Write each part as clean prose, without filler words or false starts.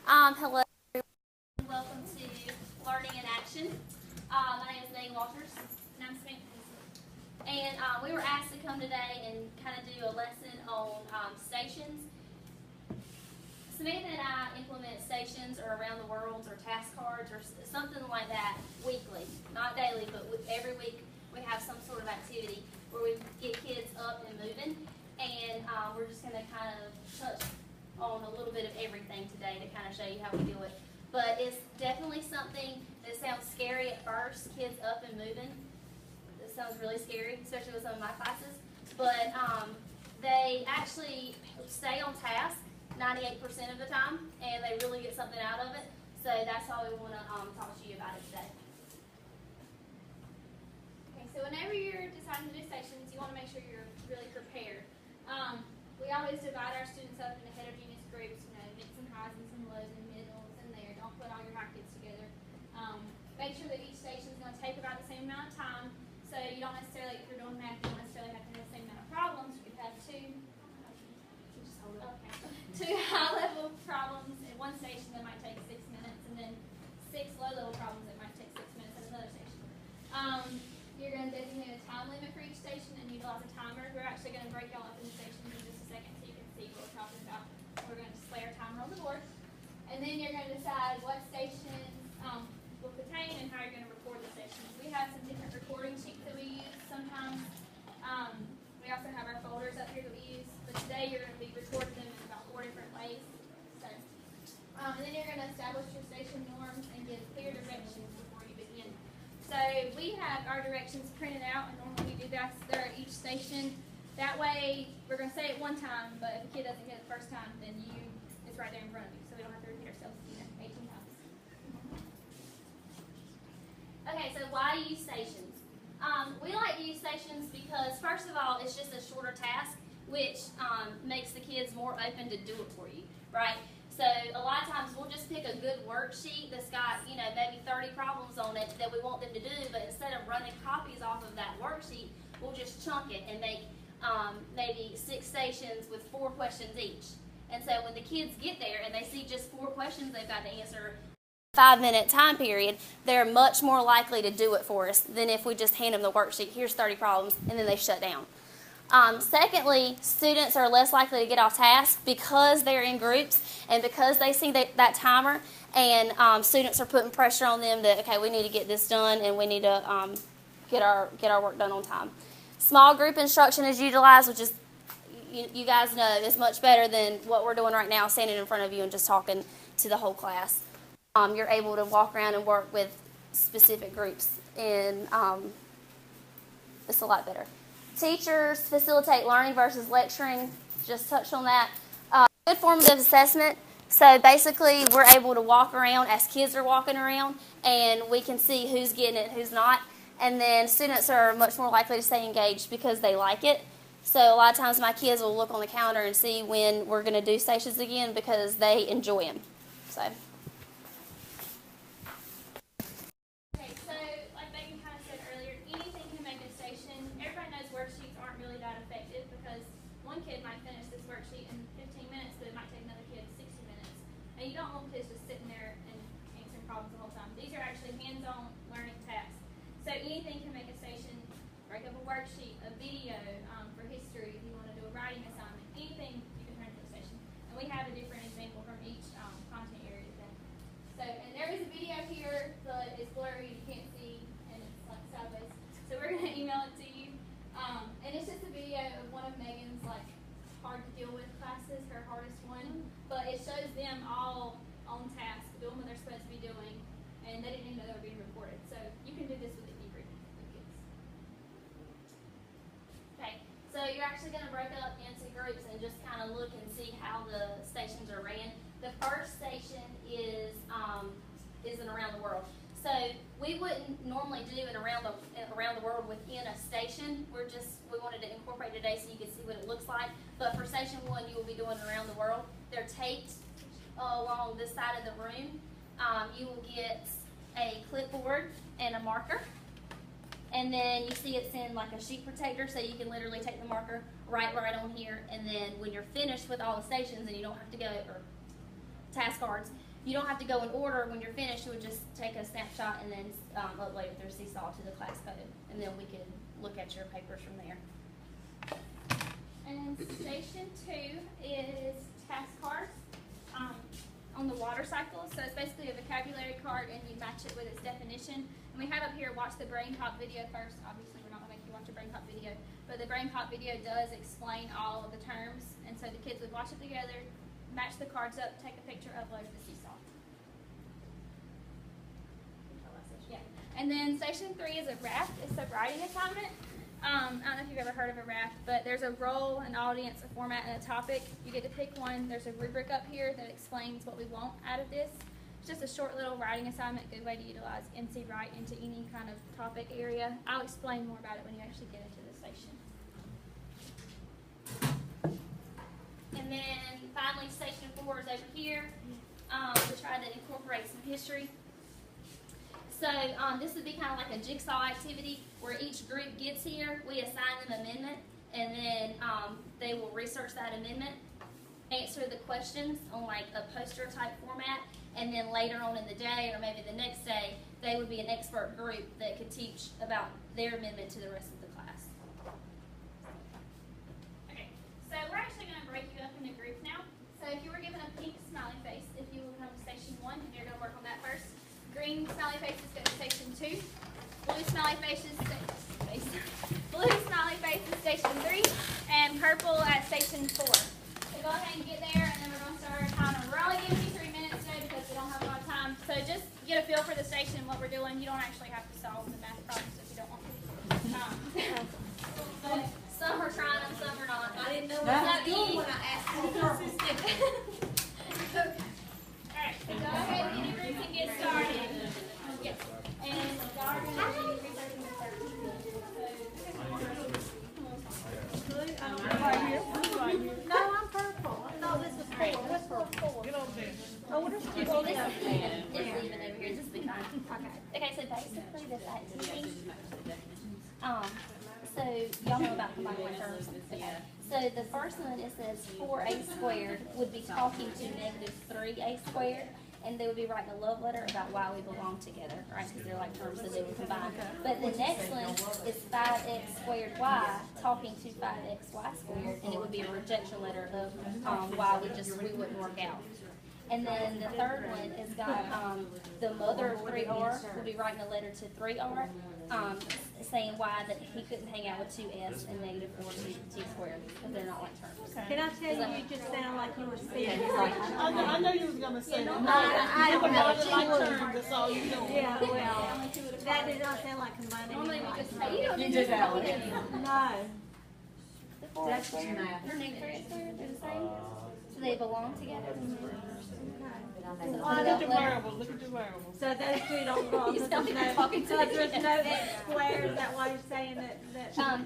Hello, everyone. Welcome to Learning in Action. My name is Megan Walters. And I'm Samantha. And we were asked to come today and kind of do a lesson on stations. Samantha and I implement stations or around the world or task cards or something like that weekly. Not daily, but every week we have some sort of activity where we get kids up and moving. And we're just going to kind of touch on a little bit of everything today to kind of show you how we do it. But it's definitely something that sounds scary at first, kids up and moving. It sounds really scary, especially with some of my classes. But they actually stay on task 98% of the time, and they really get something out of it. So that's how we want to talk to you about it today. Okay, so whenever you're deciding to do stations, you want to make sure you're really prepared. We always divide our students up into heterogeneous groups, mix some highs and some lows and middles in there. Don't put all your high kids together. Make sure that each station is going to take about the same amount of time. So you don't necessarily, if you're doing math, you don't necessarily have to have the same amount of problems. You could have two high-level problems in one station that might take 6 minutes, and then 6 low-level problems that might take 6 minutes at another station. You're going to designate a time limit for each station and utilize a timer. We're actually going to break y'all up into stations in just a second so you can see what we're talking about. We're going to display our timer on the board. And then you're going to decide what stations will contain and how you're going to record the stations. We have some different recording sheets that we use sometimes. We also have our folders up here that we use. But today you're going to be recording them in about 4 different ways. So, and then you're going to establish your station norms and give clear directions before you begin. So we have our directions printed out, and normally we do that there at each station. That way, we're going to say it one time, but if a kid doesn't get it the first time, then it's right there in front of you, so we don't have to repeat ourselves 18 times. Okay, so why use stations? We like to use stations because, first of all, it's just a shorter task, which makes the kids more open to do it for you, right? So a lot of times we'll just pick a good worksheet that's got, maybe 30 problems on it that we want them to do, but instead of running copies off of that worksheet, we'll just chunk it and make maybe 6 stations with 4 questions each. And so when the kids get there and they see just 4 questions they've got to answer in a 5-minute time period, they're much more likely to do it for us than if we just hand them the worksheet, here's 30 problems, and then they shut down. Secondly, students are less likely to get off task because they're in groups and because they see that timer, and students are putting pressure on them that, okay, we need to get this done and we need to get our work done on time. Small group instruction is utilized, which is, you guys know, is much better than what we're doing right now, standing in front of you and just talking to the whole class. You're able to walk around and work with specific groups, and it's a lot better. Teachers facilitate learning versus lecturing. Just touched on that. Good formative assessment. So basically, we're able to walk around as kids are walking around, and we can see who's getting it and who's not. And then students are much more likely to stay engaged because they like it. So a lot of times my kids will look on the calendar and see when we're going to do stations again because they enjoy them. So. One kid might finish this worksheet in 15 minutes, but it might take another kid 60 minutes. And you don't want kids just sitting there and answering problems the whole time. These are actually hands-on learning tasks. So anything can make a station, break up a worksheet, a video for history, if you want to do a writing assignment, anything you can turn into a station. And we have a different example from each content area then. So, and there is a video here, but it's blurry, you can't see, and it's like sideways. So we're going to email it to you. And it's just a video of one of Megan's hard to deal with classes, her hardest one, but it shows them all on task, doing what they're supposed to be doing, and they didn't even know they were being recorded. So you can do this with any group of kids. Okay, so you're actually going to break up into groups and just kind of look and see how the stations are ran. The first station is an around the world. So we wouldn't normally do an around the world within a station. We wanted to incorporate today so you can see what it looks like. But for station 1, you will be doing around the world. They're taped along this side of the room. You will get a clipboard and a marker. And then you see it's in like a sheet protector, so you can literally take the marker right on here. And then when you're finished with all the stations and you don't have to go, or task cards, you don't have to go in order. When you're finished, you would just take a snapshot and then upload it through Seesaw to the class code, and then we can look at your papers from there. And station 2 is task cards on the water cycle. So it's basically a vocabulary card, and you match it with its definition. And we have up here, watch the Brain Pop video first. Obviously, we're not going to make you watch a Brain Pop video, but the Brain Pop video does explain all of the terms. And so the kids would watch it together, match the cards up, take a picture, upload to the Seesaw. Yeah. And then station 3 is a raft. It's a writing assignment. I don't know if you've ever heard of a raft, but there's a role, an audience, a format, and a topic. You get to pick one. There's a rubric up here that explains what we want out of this. It's just a short little writing assignment, good way to utilize MC Write into any kind of topic area. I'll explain more about it when you actually get into the station. And then finally, station 4 is over here. We try to incorporate some history. So this would be kind of like a jigsaw activity where each group gets here, we assign them an amendment, and then they will research that amendment, answer the questions on like a poster type format, and then later on in the day or maybe the next day, they would be an expert group that could teach about their amendment to the rest of the class. Okay, so we're actually going to break you up into groups now. So if you were given a pink smiley face, if you will come to station 1, and you're going to work on that first. Green smiley faces go to station 2. Blue smiley faces blue smiley faces station 3, and purple at station 4. So go ahead and get there, and then we're going to start our timer. We're only giving you 3 minutes today because we don't have a lot of time. So just get a feel for the station and what we're doing. You don't actually have to solve the math problems if you don't want to. But some are trying them, some are not. I didn't know That's what I was doing when I asked for the purple. Alright, so go ahead and get your groups and get started. Yes. And start with No, I'm purple. I thought this was purple. What's purple? Get over there. Oh, what is it? Well, this is even. It's even over here. Just be kind. Okay, so basically this activity, so y'all know about combining terms. Okay. So the first one, it says 4a squared would be talking to negative 3a squared, and they would be writing a love letter about why we belong together, right? Because they're like terms that they would combine. But the next one is 5x squared y talking to 5xy squared, and it would be a rejection letter of why we wouldn't work out. And then the third one is got the mother of 3R will be writing a letter to 3R, saying why that he couldn't hang out with 2s and negative 4t squared because they're not like terms. Can I tell you, you just sound like you were saying. I know you was gonna say that. I You combine it like know. terms, that's all you know. Yeah, well, that did not sound like combining. Normally we like just say, you don't that. need to No. The 4x squared, they're negative 3x squared, they're the same. So they belong together. Look at your variables, look at your variables. So those two don't belong. You So sound there's like you're no, talking to so the there's kids. no x squared. Is that why you're saying that?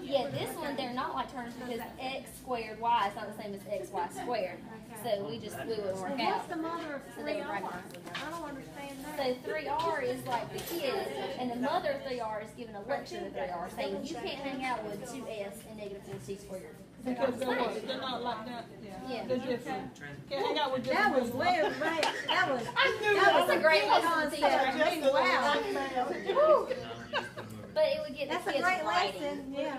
Yeah, this one, they're not like terms because x squared y is not the same as xy squared. So we wouldn't work out. What's the mother of So they 3R? would write I don't understand So that. 3R is like the kids, and the mother of 3R is giving a lecture to 3R saying you can't hang out with 2s and negative 4t squared. Because they're not like that. Yeah. They're different. Can't hang out with That different was people. way right. That was. That's a great lesson to teach. concept. Wow. Wow. But it would get the That's a kids great writing. lesson. Yeah.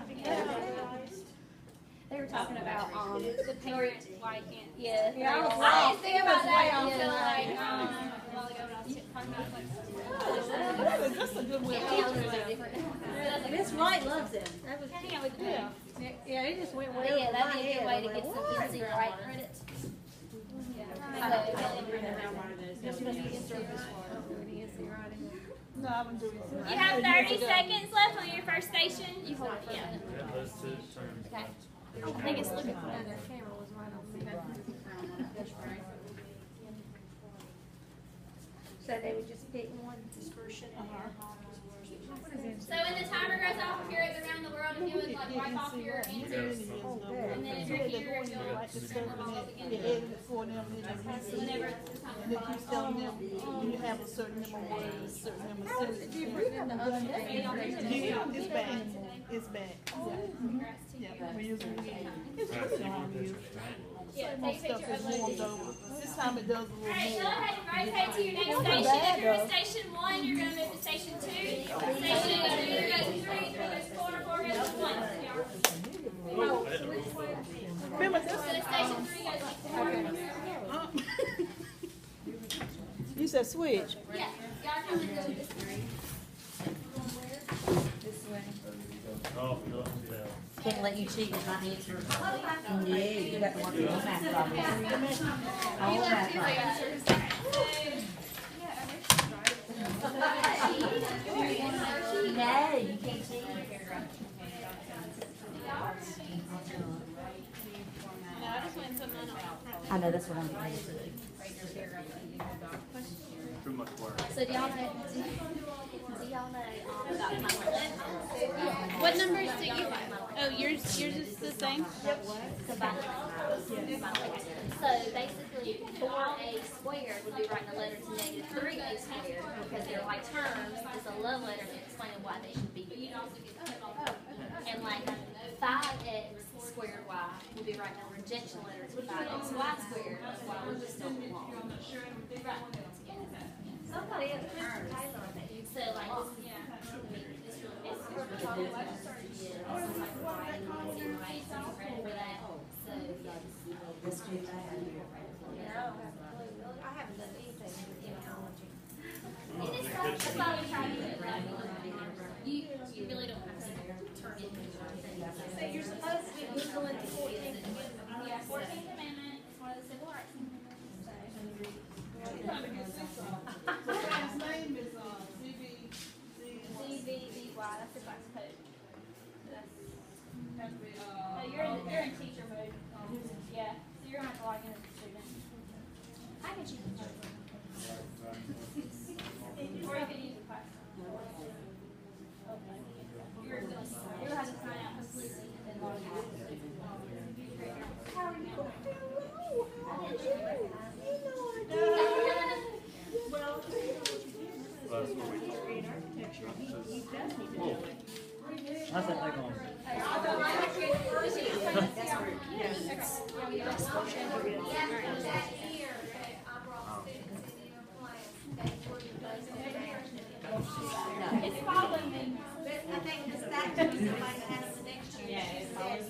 They were talking about the parent, why can't. yeah. Yeah, I was I didn't think about that Yeah. until like, a while ago when I was talking about like. That's a good way Yeah, of it was teaching really them. different. Miss Wright loves him. That was. Hang out with the Yeah. Yeah, it just went way But over yeah, my that'd be a head. good way I'm to get like, some what? easy write credit. No, I wouldn't do it. You have 30 seconds left on your first station. You hold it for a minute. Yeah, those two terms. Okay. I think it's looking for Their camera was right on me. So they would just pick one. So when the timer goes off, if you're at the round the world, if you would like wipe off your answers, and then if you're here, you'll Like the turn stuff them all up that again. they edited for them, Whenever it's the and then timer you telling them, you have a certain number of words, a certain number of sentences. It's back, it's back, yeah, we're using it. It's just how we use it. Yeah, Most take a stuff picture, is upload warmed it. over. This time it does a little Alright, go more. ahead and rotate to your next station. If you're at station 1, you're going to move to station 2. Station 2, you're going to 3, 3 goes 4, 4 goes 1. Remember So this? station 3 goes to 4. You said switch. Yeah, y'all come and go this way. Oh, no, yeah. Can't let you cheat with my answer. Yeah, you got to work your own math problem. All math problems. No, you can't cheat. I know, that's what I'm trying to do. Too much work. So do y'all know about my limit? What numbers do you have? Oh, yours is the same? So basically, 4a squared would be writing a letter to negative 3a squared because they're like terms. It's a love letter explaining why they should be equal. And like 5x squared y would be writing a rejection letter to 5xy squared, why we just don't belong. Somebody else turned Taylor on that. So like this is Let's do that. I haven't done anything with genealogy. That's why we try to do it right. You really don't have to turn it into anything. So you're supposed to be Googling the 14th Amendment. Yeah, 14th Amendment is one of the civil rights amendments. His name is CVVY, that's the class code. So you're in teacher mode. Yeah, so you're going to have to log in as a student. I can choose. Or you could use the class. You'll have to sign out completely and then log in. How are you? I didn't recognize you. That's what we. I think they're going. It's following me. I think this back to somebody has the next year. Yeah, it's always.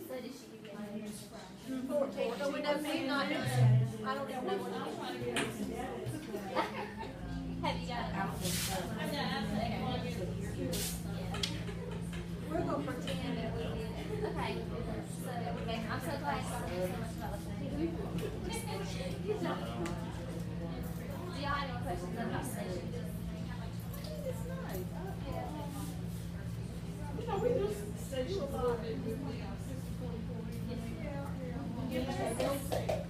So did she give you So we know we've not, I don't even know what I'm trying to do. Have you got it? We're gonna pretend that we did it. Okay. So I'm so glad you know so much about the Do y'all have any questions about stations?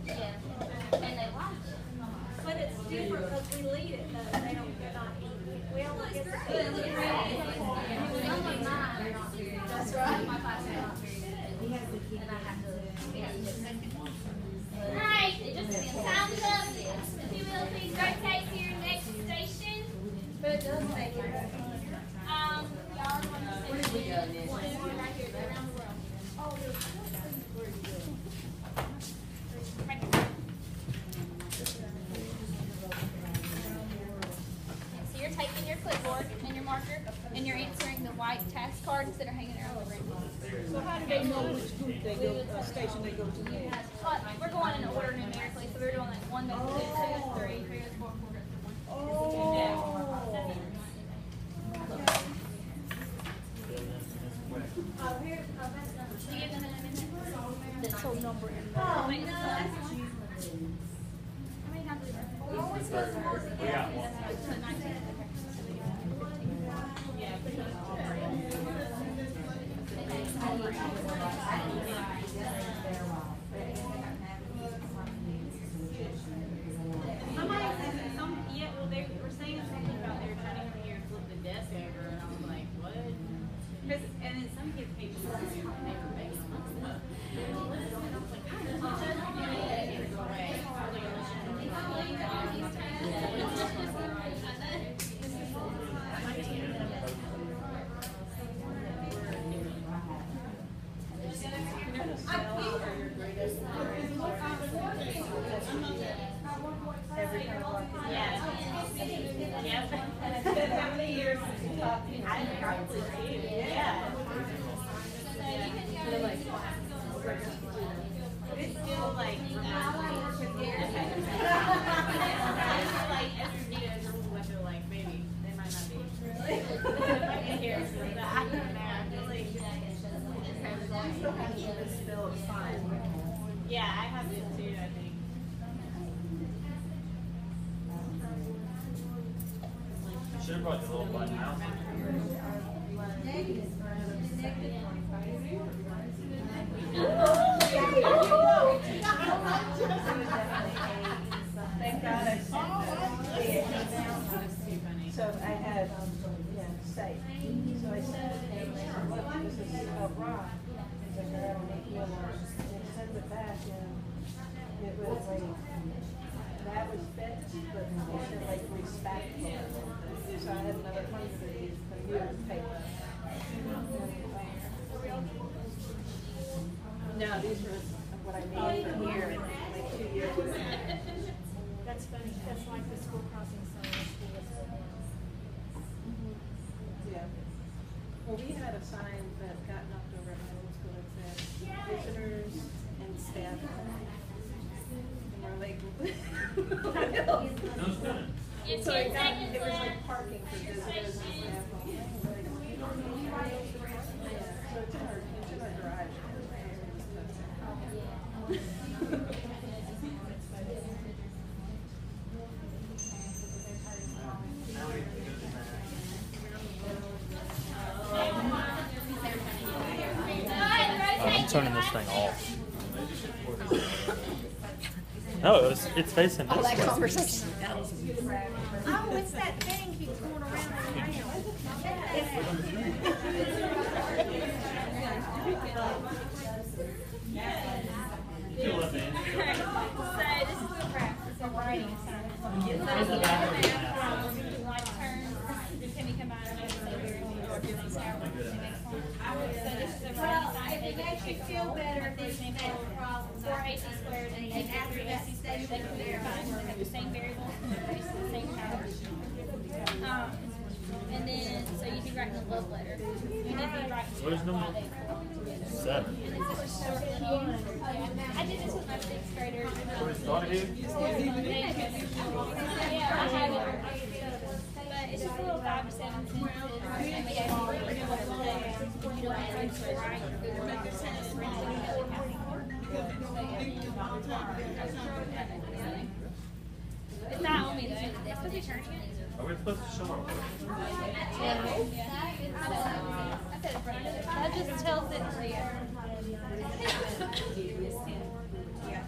Yeah. And they watch it. But it's different because we lead it, though, they don't, they're not, we only get the. That's right. My class is not very good. And I have to, Alright, it just time's up. If you will, please rotate to your next station. But it does make it. Y'all are going to station 1. Right here, go around the world. So you're taking your clipboard and your marker and you're answering the white task cards that are hanging around the room. So how do they know which group they go, station they go to? We're going in order numerically, so we're doing like 1 goes to 2, 2, 3, 3 goes 4, 4 goes to 1. Oh. You give them an amendment? So number and. Oh, no, that's How many times have we done that? We got one. Somebody said that they were saying something about they were turning over here and flip the desk over, and I was like, what? Because, and then some kids came to me and they were making them up. And I was like, I probably do, yeah. It's still like, I feel like as we get older, I feel like maybe they might not be. Here, but I don't know. I feel like Still, it's fine. yeah, I have it too. I think. Should have brought the little button out. Thank God I So I had, safe. So I sent it, this is about rock. It's like, I don't make you and send it back and it was like, that was fixed, but they said like respectful. So I had another 100 of these for you to pay. No, these were what I made from here in like 2 years ago. That's funny, that's like the school crossing sign. Yeah. Well, we had a sign that got knocked over at my old school that said visitors and staff. And we're like, No spinning. In so 10 it seconds was left. like parking for visitors and staff. Yeah, so it's in our garage. Now we can go to I'm turning this thing off. No, it's facing this way. conversation. Oh, it's that thing keeps going around and Feel left hand. So this is the practice of writing signs. Where's the bathroom at? Like turns, and Timmy come out and say very good. So this is a writing sign. If it makes you feel better, For example, 4ac squared and take after ac squared, they can verify they have the same variables, the same power. And then, so you'd be writing a love letter. You need to be writing. Where's number 7? I did this with my 6th graders. So we started here? Yeah, I have it. But it's just a little 5 to 7 sentences. And we have to read what it says. You don't have to write your sentence It's not only though. It's supposed to be turning it. Are we supposed to show our work? That just tells it.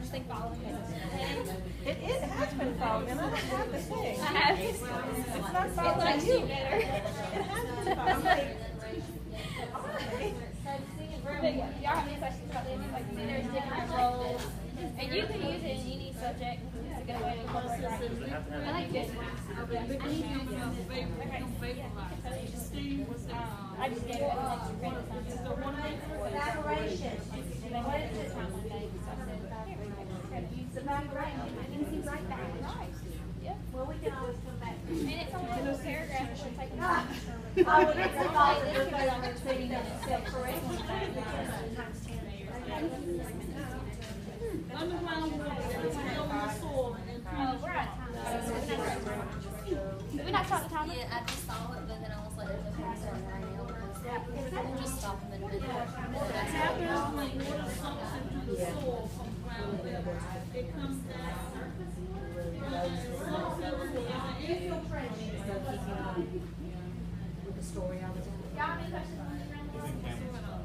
Just think following it. It has been following, and I don't have the thing. I have. It's not It following likes you. you better. It has been following. But yeah, y'all have any questions about this? Like, there's different roles, and you can use it in any subject. It's a good way to incorporate writing. I like this one. I just gave it an extra credit on Evaporation. They wanted it this time one day, so I said, here, credit. It's evaporation. I can see right back. Right. Yep. Well, we can always come back. And it's only a little paragraph, it should take a Ah. minute. I would have thought that This it could be was longer, 30 minutes. Underground water, it's still in the soil and Oh, we're out of time. Did we not start the timer? Yeah, I just saw it, but then I was like, there's no point starting right now. Just stop in the middle. what happens when water soaks into the soil from ground level. It comes down. With the story all the time. Y'all have any questions on the ground level?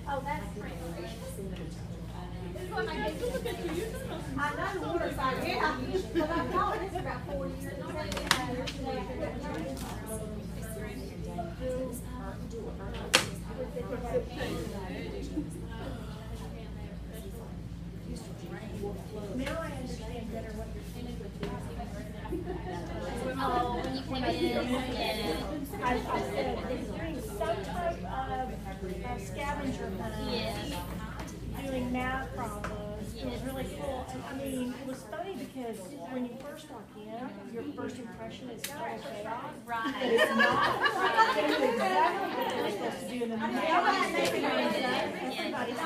Oh, that's great. This is what my kids do. I know the water side, yeah, but I've known this about 4 years. Now I understand better what you're saying with this. Oh, when you come in, yeah. I said, is doing some type of scavenger hunt. Yeah. Doing math problems. And I mean, it was funny because when you first walk in, your first impression is total chaos. Right. But it's not. They knew exactly what they were supposed to do in the meeting. Everybody's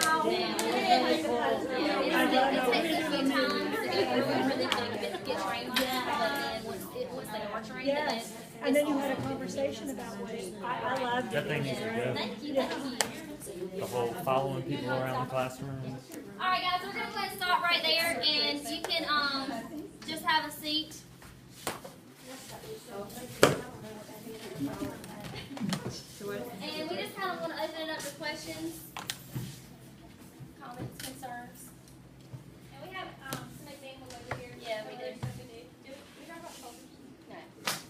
It takes a few times to get really good, get trained on that, but then once they are trained, Yes, and then you had a conversation about what I loved That it. thing needs to go. thank you, thank you. The whole following people around the classroom. Alright guys, we're gonna go ahead and stop right there, and you can, just have a seat. And we just kind of want to open it up to questions, comments, concerns. And we have, some examples over here. Yeah, we do. Stuff we do. We talk about folders? No.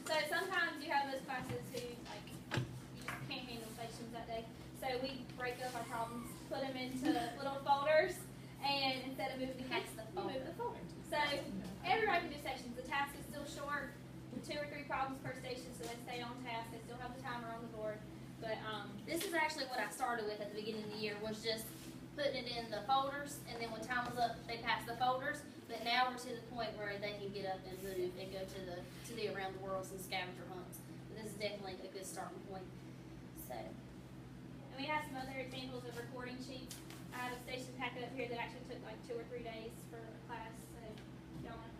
So sometimes you have those classes who, like, you just can't handle stations that day. So we break up our problems, put them into little folders, and instead of moving the kids, we move the folder. So everybody can do stations. The task is still short, 2 or 3 problems per station, so they stay on task. They still have the timer on the board. But This is actually what I started with at the beginning of the year, was just putting it in the folders, and then when time was up, they passed the folders. But now we're to the point where they can get up and move and go to the around the world and scavenger hunts. But this is definitely a good starting point. So, and we have some other examples of recording sheets. I have a station packet up here that actually took like 2 or 3 days for a class. So if y'all want to